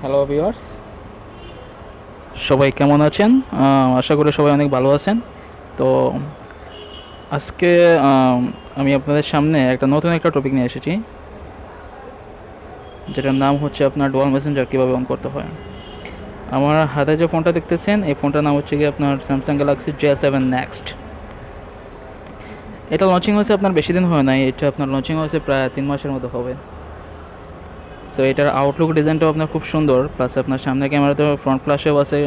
Hello viewers, সবাই কেমন আছেন? আশা করি সবাই অনেক ভালো আছেন। তো আজকে আমি আপনাদের সামনে নতুন একটা টপিক নিয়ে এসেছি, যেটার নাম হচ্ছে আপনার ডুয়াল মেসেঞ্জার কীভাবে অন করতে হয়। আমার হাতে যে ফোনটা দেখতেছেন, এই ফোনটার নাম হচ্ছে কি আপনার স্যামসাং গ্যালাক্সি J7 নেক্সট। এটা লঞ্চিং হয়েছে আপনার বেশি দিন হয় নাই, এটা আপনার লঞ্চিং হয়েছে প্রায় 3 মাসের মতো হবে। সো এটার আউটলুক ডিজাইনটাও আপনার খুব সুন্দর, প্লাস আপনার সামনে ক্যামেরাতে ফ্রন্ট ফ্ল্যাশেও আছে,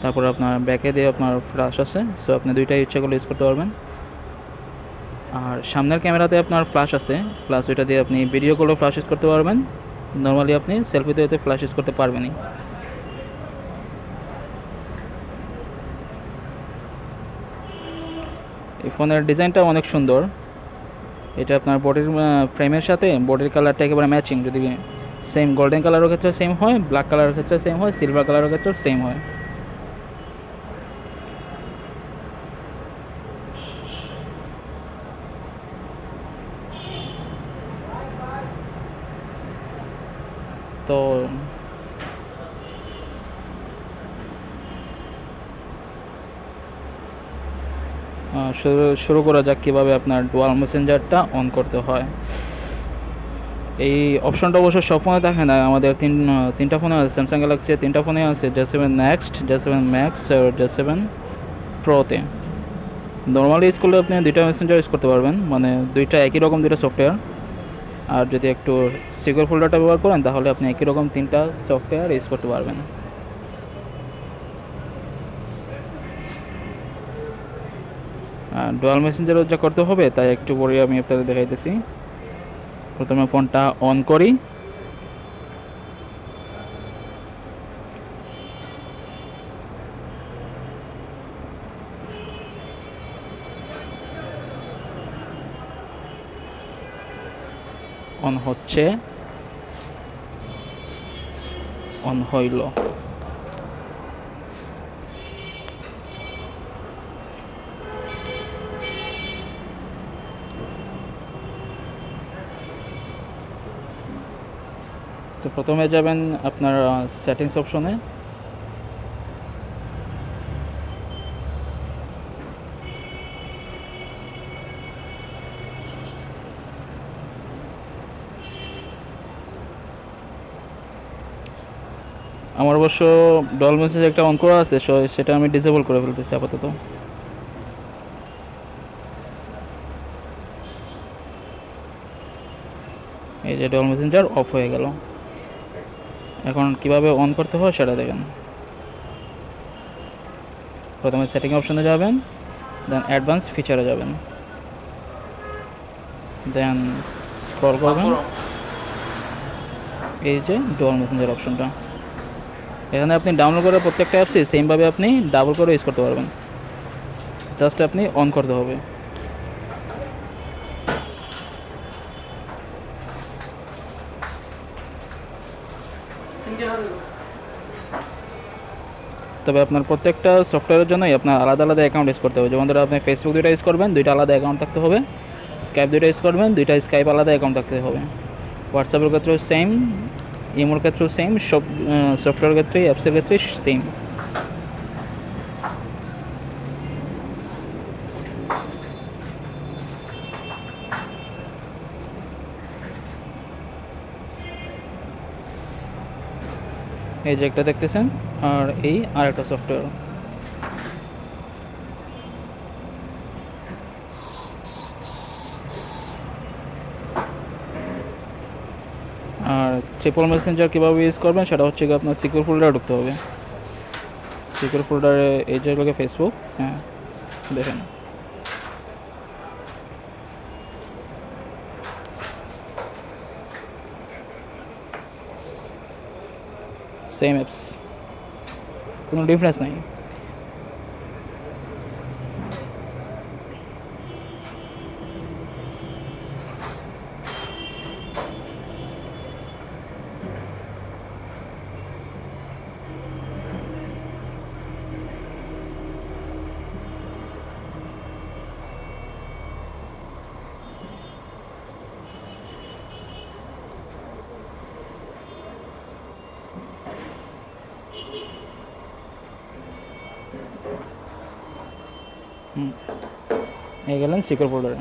তারপর আপনার ব্যাকে দিয়ে আপনার ফ্ল্যাশ আছে। সো আপনি দুইটাই ইচ্ছা করলে ইউজ করতে পারবেন। আর সামনের ক্যামেরাতে আপনার ফ্ল্যাশ আছে, প্লাস ওইটা দিয়ে আপনি ভিডিও কলও ফ্ল্যাশ ইউজ করতে পারবেন। নর্মালি আপনি সেলফিতে এতে ফ্ল্যাশ ইউজ করতে পারবেনই। এই ফোনের ডিজাইনটা অনেক সুন্দর। এটা আপনার বডির ফ্রেমের সাথে বডির কালারটা একেবারে ম্যাচিং। যদি সেম গোল্ডেন কালারের ক্ষেত্রে সেম হয়, ব্ল্যাক কালারের ক্ষেত্রে সেম হয়, সিলভার কালারের ক্ষেত্রে সেম হয়। তো শুরু করা যাক কীভাবে আপনার ডুয়াল মেসেঞ্জারটা অন করতে হয়। এই অপশনটা অবশ্য সব ফোনে থাকে না। আমাদের তিনটা ফোনে আছে, স্যামসাং গ্যালাক্সি তিনটা ফোনে আছে, J7 নেক্সট, J7 ম্যাক্স আর J7 প্রোতে। নর্মালি ইউজ করলে আপনি দুইটা মেসেঞ্জার ইউজ করতে পারবেন, মানে দুইটা একই রকম দুইটা সফটওয়্যার। আর যদি একটু সিকিউর ফোল্ডারটা ব্যবহার করেন তাহলে আপনি একই রকম তিনটা সফটওয়্যার ইউজ করতে পারবেন। ডুয়াল মেসেঞ্জারও যা করতে হবে তাই একটু পরে আমি আপনাদের দেখাইতেছি। প্রথমে ফোনটা অন করি। অন হচ্ছে, অন হইল। তো প্রথমে যাবেন আপনার সেটিংস অপশনে। আমার অবশ্য ডুয়াল মেসেজ একটা অন করা আছে, সেটা আমি ডিসেবল করে ফেলতেছি আপাতত। এই যে ডুয়াল মেসেঞ্জার অফ হয়ে গেল। এখন কিভাবে অন করতে হয় সেটা দেখেন। প্রথমে সেটিং অপশনে যাবেন, দেন অ্যাডভান্স ফিচারে যাবেন, দেন স্ক্রল করবেন। এই যে ডুয়াল মেসেঞ্জার অপশনটা, এখানে আপনি ডাউনলোড করে প্রত্যেকটা অ্যাপসই সেমভাবে আপনি ডাবল করে ইউজ করতে পারবেন। জাস্ট আপনি অন করতে হবে। তবে আপনার প্রত্যেকটা সফটওয়্যারের জন্যই আপনার আলাদা আলাদা অ্যাকাউন্ট ইউজ করতে হবে। যেমন ধরো আপনি ফেসবুক দুইটা ইউজ করবেন, দুইটা আলাদা অ্যাকাউন্ট থাকতে হবে। স্কাইপ দুইটা ইউজ করবেন, দুইটা স্কাইপ আলাদা অ্যাকাউন্ট থাকতে হবে। হোয়াটসঅ্যাপের ক্ষেত্রেও সেম, ইমোর ক্ষেত্রেও সেম, সব সফটওয়্যার ক্ষেত্রেই অ্যাপসের ক্ষেত্রে সেম। এই যে একটা দেখতেছেন, আর এই আরেকটা সফটওয়্যার। আর ট্রিপল মেসেঞ্জার কীভাবে ইউজ করবেন সেটা হচ্ছে কি আপনার সিকিউর ফোল্ডারে ঢুকতে হবে। সিকিউর ফোল্ডারে এই যেগুলোকে ফেসবুক, হ্যাঁ দেখেন, সেম অ্যাপস, কোনো ডিফারেন্স নাই। এই গেলেন সিকিউর ফোল্ডারে।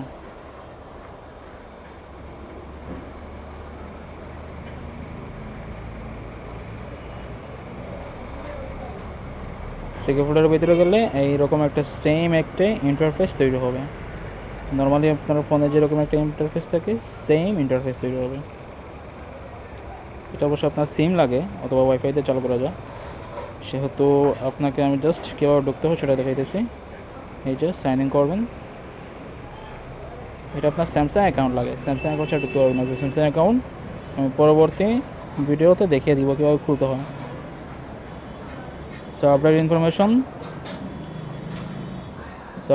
সিকিউর ফোল্ডারের ভিতরে গেলে এইরকম একটা সেম একটা ইন্টারফেস তৈরি হবে। নর্মালি আপনার ফোনে যেরকম একটা ইন্টারফেস থাকে সেম ইন্টারফেস তৈরি হবে। এটা অবশ্য আপনার সিম লাগে অথবা ওয়াইফাইতে চালু করা যায়। সেহেতু আপনাকে আমি জাস্ট কীভাবে ঢুকতে হবে সেটা দেখাইতেছি। এই যে সাইন ইন করবেন, এটা আপনার স্যামসাং অ্যাকাউন্ট লাগে, স্যামসাং অ্যাকাউন্ট ছাড়া ঢুকতে পারবেন না। স্যামসাং অ্যাকাউন্ট আমি পরবর্তী ভিডিওতে দেখিয়ে দিব কীভাবে খুলতে হয়। সো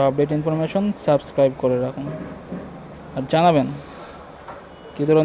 আপডেট ইনফরমেশন সাবস্ক্রাইব করে রাখুন আর জানাবেন কী ধরনের